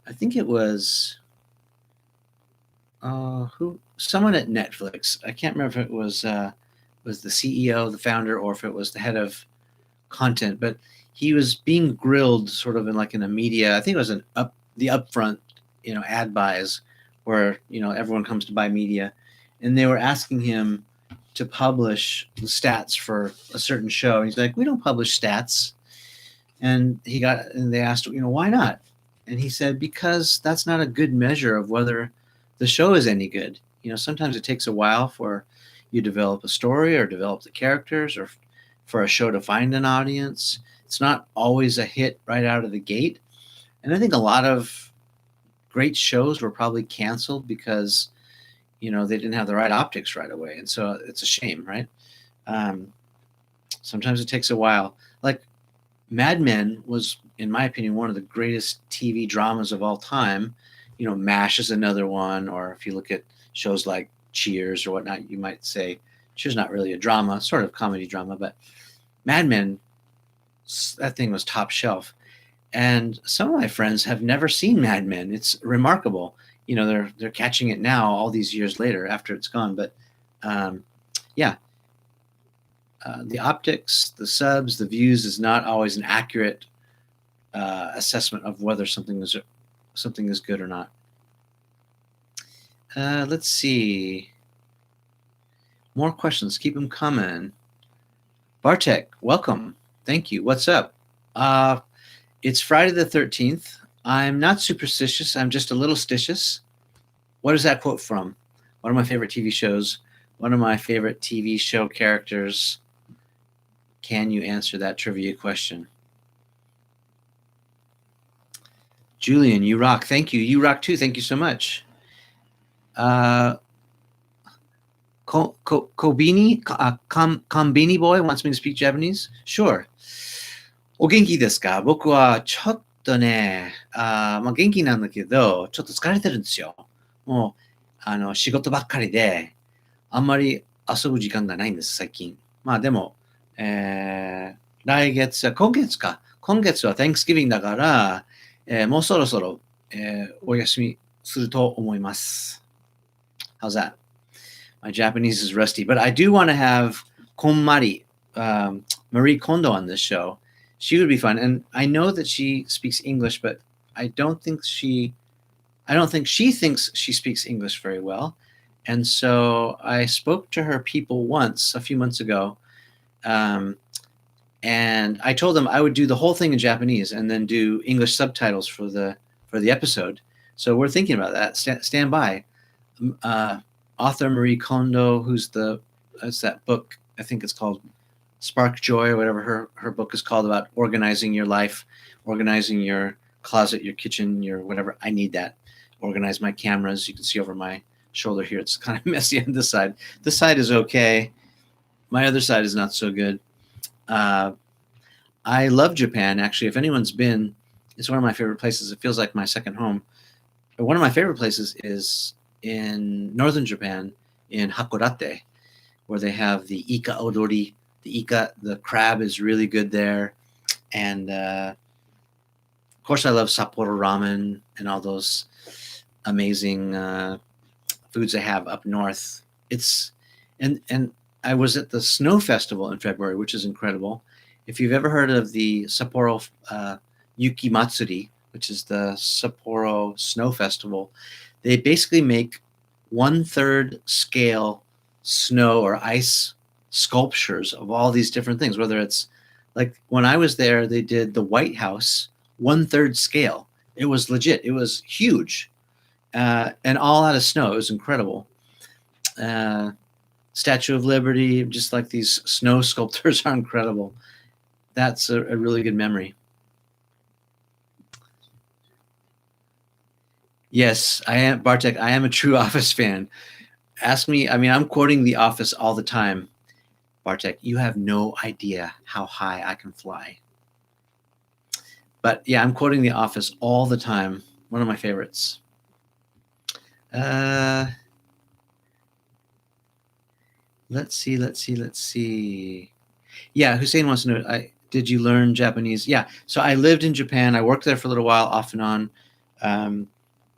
I think it was, someone at Netflix. I can't remember if it was the CEO, the founder, or if it was the head of content, but he was being grilled sort of in a media, I think it was the upfront, ad buys where, everyone comes to buy media. And they were asking him, to publish the stats for a certain show. He's like, we don't publish stats. And they asked, why not? And he said, because that's not a good measure of whether the show is any good. Sometimes it takes a while for you develop a story or develop the characters or for a show to find an audience. It's not always a hit right out of the gate. And I think a lot of great shows were probably canceled because, they didn't have the right optics right away. And so it's a shame, right? Sometimes it takes a while. Like Mad Men was, in my opinion, one of the greatest TV dramas of all time. MASH is another one. Or if you look at shows like Cheers or whatnot, you might say Cheers not really a drama, sort of comedy drama, but Mad Men, that thing was top shelf. And some of my friends have never seen Mad Men. It's remarkable. They're catching it now all these years later after it's gone. But yeah, the optics, the subs, the views is not always an accurate assessment of whether something is good or not. Let's see. More questions. Keep them coming. Bartek, welcome. Thank you. What's up? It's Friday the 13th. I'm not superstitious. I'm just a little stitious. What is that quote from? One of my favorite TV shows. One of my favorite TV show characters. Can you answer that trivia question? Julian, you rock. Thank you. You rock too. Thank you so much. Kombini boy wants me to speak Japanese? Sure. お元気ですか？僕はちょっとね、元気なんだけど、ちょっと疲れてるんですよ。もう、仕事ばっかりで、あんまり遊ぶ時間がないんです、最近。でも、今月は Thanksgiving だから、もうそろそろ、お休みすると思います。How's that? My Japanese is rusty, but I do want to have Konmari, Marie Kondo on this show. She would be fun. And I know that she speaks English, but I don't think she thinks she speaks English very well. And so I spoke to her people once a few months ago. And I told them I would do the whole thing in Japanese and then do English subtitles for the episode. So we're thinking about that. Stand by. Author Marie Kondo, that's that book, I think it's called Spark Joy or whatever her book is called, about organizing your life, organizing your closet, your kitchen, your whatever. I need that. Organize my cameras. You can see over my shoulder here, it's kind of messy on this side. This side is okay. My other side is not so good. I love Japan, actually. If anyone's been, it's one of my favorite places. It feels like my second home. But one of my favorite places is in northern Japan, in Hakodate, where they have the Ika Odori. The crab is really good there. And of course, I love Sapporo ramen and all those amazing foods they have up north. And I was at the Snow Festival in February, which is incredible. If you've ever heard of the Sapporo Yuki Matsuri, which is the Sapporo Snow Festival, they basically make 1/3 scale snow or ice sculptures of all these different things, whether it's like when I was there, they did the White House 1/3 scale. It was legit. It was huge. And all out of snow. It was incredible. Statue of Liberty, just like these snow sculptures are incredible. That's a really good memory. Yes, I am, Bartek. I am a true Office fan. Ask me. I mean, I'm quoting The Office all the time. Bartek, you have no idea how high I can fly. But yeah, I'm quoting The Office all the time. One of my favorites. Let's see. Yeah, Hussein wants to know, did you learn Japanese? Yeah, so I lived in Japan. I worked there for a little while, off and on.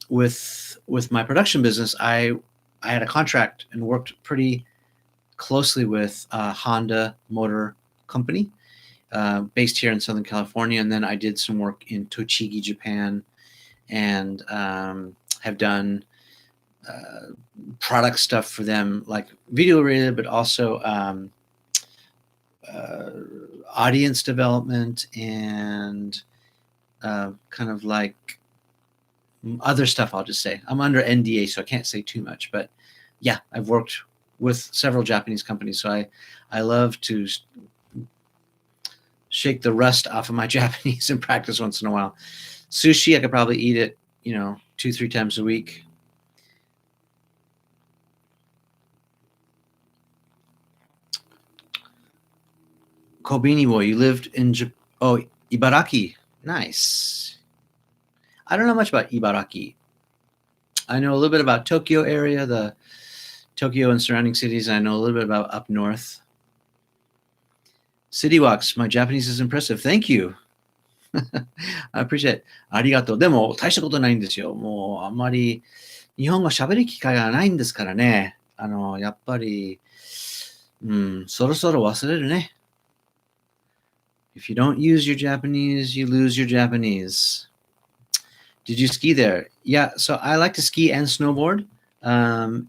With my production business, I had a contract and worked pretty closely with Honda Motor Company, based here in Southern California. And then I did some work in Tochigi, Japan, and have done product stuff for them, like video related, but also audience development and kind of like other stuff. I'll just say I'm under NDA, so I can't say too much. But yeah, I've worked with several Japanese companies, so I love to shake the rust off of my Japanese and practice once in a while. Sushi, I could probably eat it, 2-3 times a week. Kobini boy, you lived in Ibaraki. Nice. I don't know much about Ibaraki. I know a little bit about Tokyo area, the Tokyo and surrounding cities. I know a little bit about up north. City walks. My Japanese is impressive. Thank you. I appreciate it. ありがとう。でも、大したことないんですよ。もう、あんまり、日本語喋る機会がないんですからね。やっぱり、そろそろ忘れるね。If you don't use your Japanese, you lose your Japanese. Did you ski there? Yeah, so I like to ski and snowboard.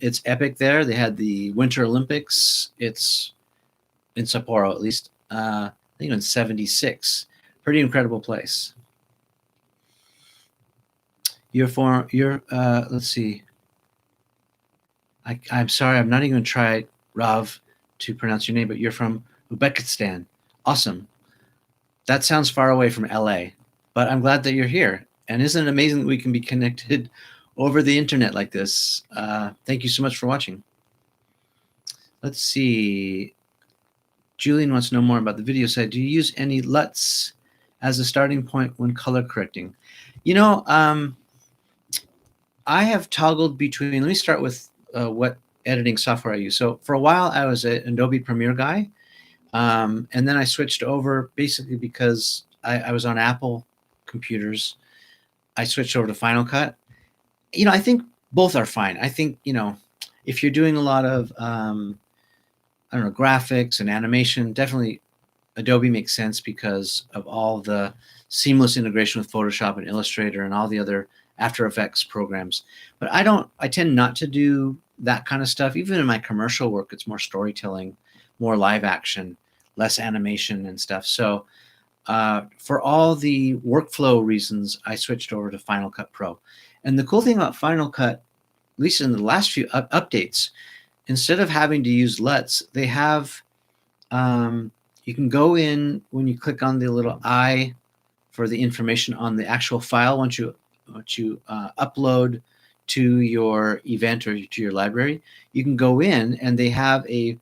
It's epic there. They had the Winter Olympics. It's in Sapporo, at least. I think in '76. Pretty incredible place. Let's see. I'm sorry, I'm not even going to try, Rav, to pronounce your name, but you're from Uzbekistan. Awesome. That sounds far away from LA, but I'm glad that you're here. And isn't it amazing that we can be connected over the internet like this? Thank you so much for watching. Let's see. Julian wants to know more about the video side. Do you use any LUTs as a starting point when color correcting? I have toggled between, let me start with what editing software I use. So for a while, I was an Adobe Premiere guy. And then I switched over basically because I was on Apple computers. I switched over to Final Cut. I think both are fine. I think, if you're doing a lot of, graphics and animation, definitely Adobe makes sense because of all the seamless integration with Photoshop and Illustrator and all the other After Effects programs. But I tend not to do that kind of stuff. Even in my commercial work, it's more storytelling, more live action, less animation and stuff. So for all the workflow reasons, I switched over to Final Cut Pro. And the cool thing about Final Cut, at least in the last few updates, instead of having to use LUTs, they have, you can go in when you click on the little eye for the information on the actual file. Once you upload to your event or to your library, you can go in and they have a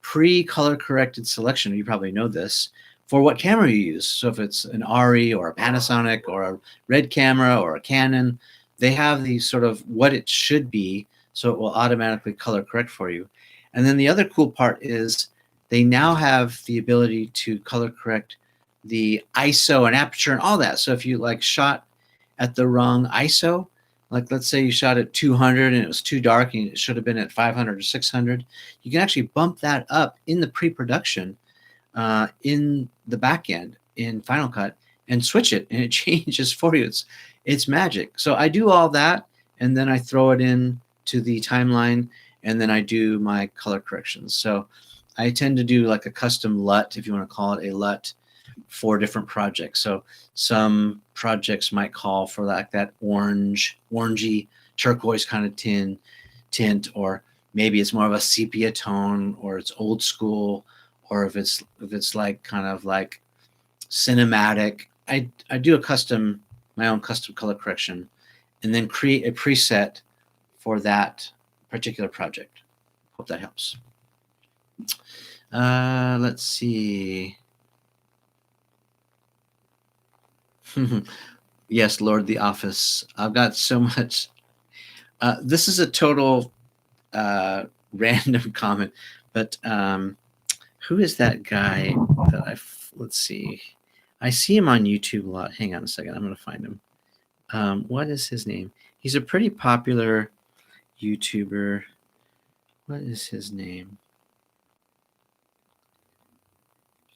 pre-color corrected selection. You probably know this for what camera you use. So if it's an ARRI or a Panasonic or a Red camera or a Canon, they have the sort of what it should be, so it will automatically color correct for you. And then the other cool part is they now have the ability to color correct the ISO and aperture and all that. So if you shot at the wrong ISO, like let's say you shot at 200 and it was too dark and it should have been at 500 or 600, you can actually bump that up in the pre-production in the back end in Final Cut and switch it, and it changes for you. It's magic. So I do all that, and then I throw it in to the timeline, and then I do my color corrections. So I tend to do like a custom LUT, if you want to call it a LUT, for different projects. So some projects might call for like that orangey turquoise kind of tint, or maybe it's more of a sepia tone, or it's old school, or if it's like kind of like cinematic. I do my own custom color correction, and then create a preset for that particular project. Hope that helps. Let's see. Yes, Lord, The Office. I've got so much. This is a total random comment, but who is that guy that let's see. I see him on YouTube a lot. Hang on a second. I'm going to find him. What is his name? He's a pretty popular YouTuber. What is his name?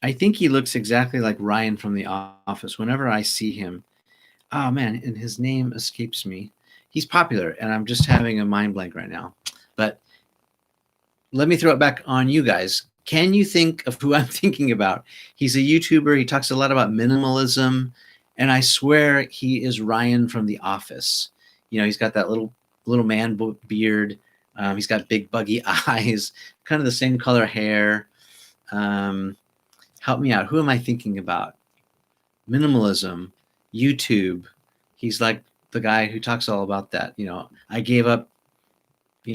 I think he looks exactly like Ryan from The Office. Whenever I see him, oh man, and his name escapes me. he's popular, and I'm just having a mind blank right now. But let me throw it back on you guys. Can you think of who I'm thinking about? He's a YouTuber. He talks a lot about minimalism, and I swear he is Ryan from The Office. You know, he's got that little man beard. He's got big buggy eyes, kind of the same color hair. Help me out. Who am I thinking about? Minimalism, YouTube. He's like the guy who talks all about that. You know, I gave up,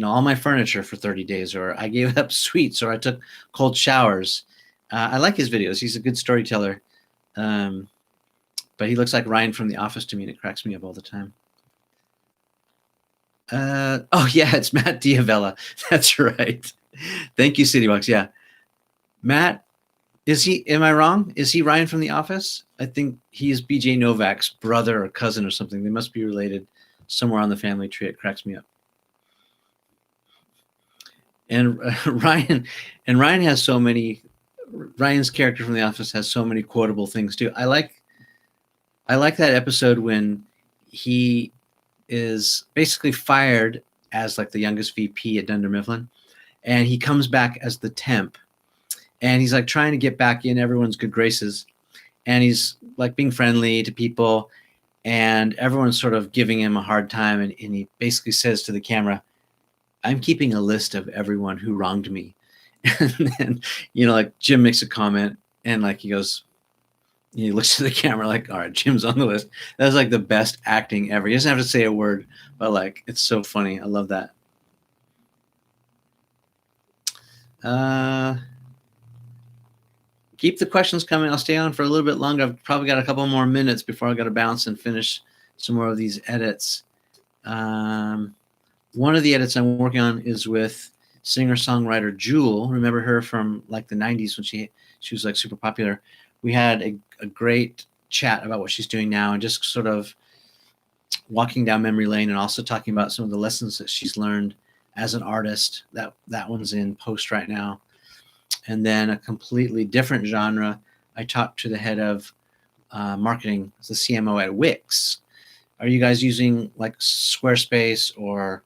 all my furniture for 30 days, or I gave up sweets, or I took cold showers. I like his videos. He's a good storyteller. But he looks like Ryan from The Office to me, and it cracks me up all the time. Oh yeah, it's Matt Diavella. That's right. Thank you, CityBox. Yeah. Matt, am I wrong? Is he Ryan from The Office? I think he is BJ Novak's brother or cousin or something. They must be related somewhere on the family tree. It cracks me up. And Ryan has so many. Ryan's character from The Office has so many quotable things too. I like that episode when he is basically fired as like the youngest VP at Dunder Mifflin, and he comes back as the temp, and he's like trying to get back in everyone's good graces, and he's like being friendly to people, and everyone's sort of giving him a hard time, and he basically says to the camera, "I'm keeping a list of everyone who wronged me." And then, like Jim makes a comment, and like he goes, he looks to the camera like, all right, Jim's on the list. That's like the best acting ever. He doesn't have to say a word, but like, it's so funny. I love that. Keep the questions coming. I'll stay on for a little bit longer. I've probably got a couple more minutes before I got to bounce and finish some more of these edits. One of the edits I'm working on is with singer-songwriter Jewel. Remember her from like the 90s when she was like super popular. We had a great chat about what she's doing now, and just sort of walking down memory lane, and also talking about some of the lessons that she's learned as an artist. That one's in post right now. And then a completely different genre, I talked to the head of marketing, the CMO at Wix. Are you guys using like Squarespace or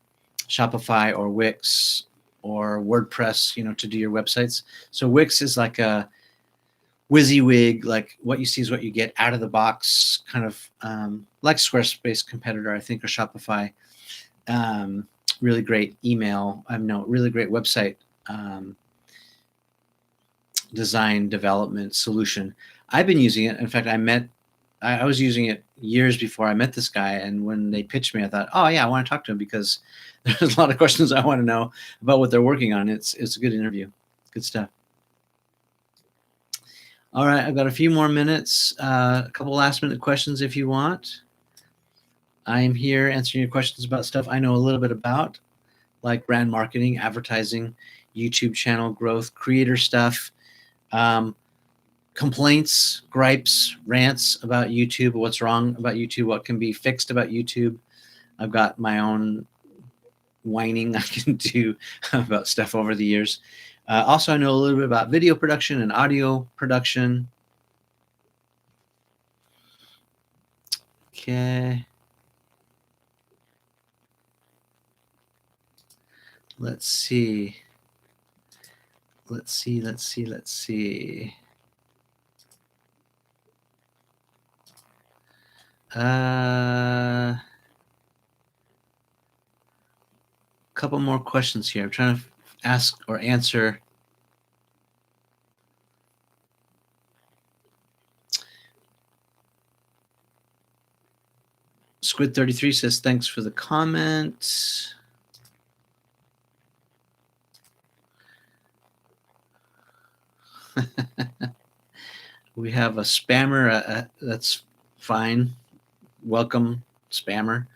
Shopify or Wix or WordPress, to do your websites? So Wix is like a WYSIWYG, like what you see is what you get, out of the box, kind of like Squarespace competitor, I think, or Shopify. Really great really great website design development solution. I've been using it. In fact, I was using it years before I met this guy, and when they pitched me, I thought, oh yeah, I want to talk to him because there's a lot of questions I want to know about what they're working on. It's a good interview. Good stuff. All right, I've got a few more minutes, a couple last minute questions if you want. I am here answering your questions about stuff I know a little bit about, like brand marketing, advertising, YouTube channel growth, creator stuff, complaints, gripes, rants about YouTube, what's wrong about YouTube, what can be fixed about YouTube. I've got my own whining I can do about stuff over the years. Also, I know a little bit about video production and audio production. Okay. Let's see. Couple more questions here. I'm trying to ask or answer. Squid33 says, thanks for the comment. We have a spammer. That's fine. Welcome, spammer.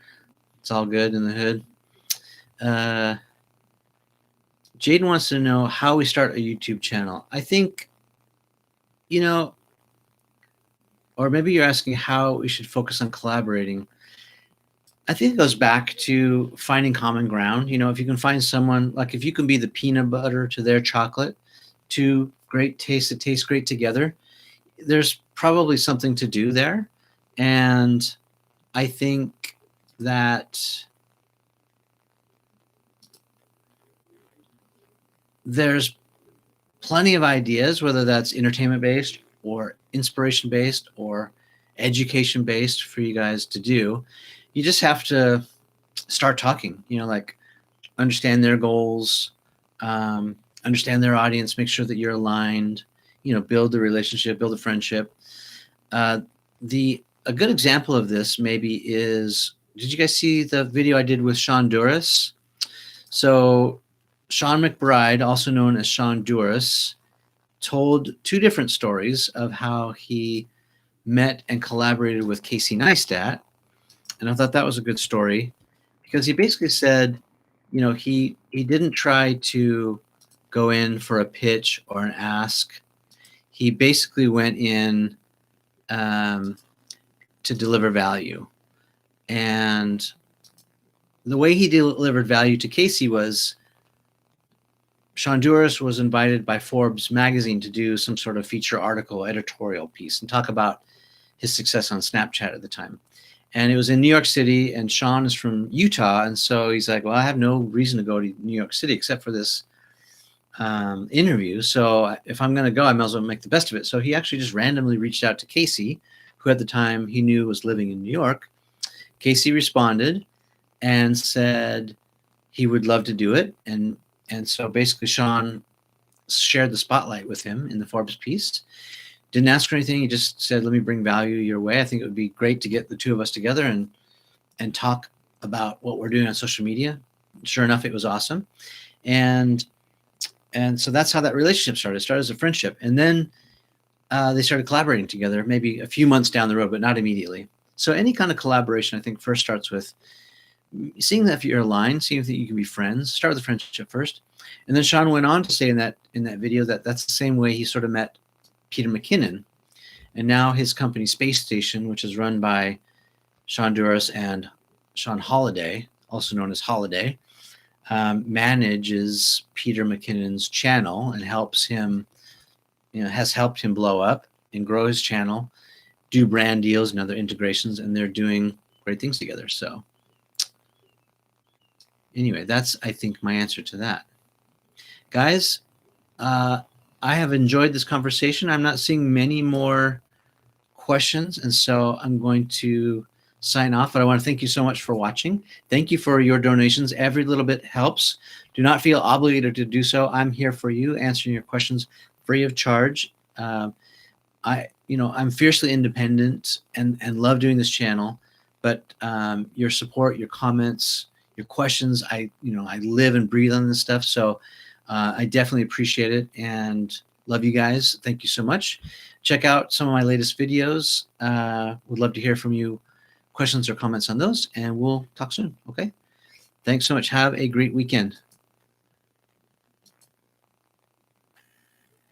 It's all good in the hood. Jaden wants to know how we start a YouTube channel. I think, or maybe you're asking how we should focus on collaborating. I think it goes back to finding common ground. If you can find someone, like if you can be the peanut butter to their chocolate, two great tastes that taste great together, there's probably something to do there. And I think that there's plenty of ideas, whether that's entertainment based or inspiration based or education based for you guys to do. You just have to start talking, like understand their goals, understand their audience, make sure that you're aligned, build the relationship, build a friendship. A good example of this maybe is, did you guys see the video I did with Sean Duras? So Sean McBride, also known as Sean Duras, told two different stories of how he met and collaborated with Casey Neistat. And I thought that was a good story because he basically said, he didn't try to go in for a pitch or an ask. He basically went in to deliver value. And the way he delivered value to Casey was, Sean Duras was invited by Forbes magazine to do some sort of feature article, editorial piece, and talk about his success on Snapchat at the time. And it was in New York City, and Sean is from Utah. And so he's like, well, I have no reason to go to New York City except for this interview. So if I'm going to go, I might as well make the best of it. So he actually just randomly reached out to Casey, who at the time he knew was living in New York. Casey responded and said he would love to do it. And so basically Sean shared the spotlight with him in the Forbes piece. Didn't ask for anything. He just said, let me bring value your way. I think it would be great to get the two of us together and talk about what we're doing on social media. Sure enough, it was awesome. And so that's how that relationship started. It started as a friendship. And then they started collaborating together maybe a few months down the road, but not immediately. So any kind of collaboration, I think, first starts with seeing that if you're aligned, seeing that you can be friends. Start with the friendship first. And then Sean went on to say in that video that that's the same way he sort of met Peter McKinnon. And now his company, Space Station, which is run by Sean Duras and Sean Holiday, also known as Holiday, manages Peter McKinnon's channel and helps him, has helped him blow up and grow his channel, do brand deals and other integrations, and they're doing great things together. So anyway, that's, I think, my answer to that. Guys, I have enjoyed this conversation. I'm not seeing many more questions, and so I'm going to sign off, but I want to thank you so much for watching. Thank you for your donations. Every little bit helps. Do not feel obligated to do so. I'm here for you, answering your questions free of charge. I'm fiercely independent and love doing this channel, but your support, your comments, your questions, I live and breathe on this stuff. So I definitely appreciate it and love you guys. Thank you so much. Check out some of my latest videos. Would love to hear from you, questions or comments on those, and we'll talk soon. Okay. Thanks so much. Have a great weekend.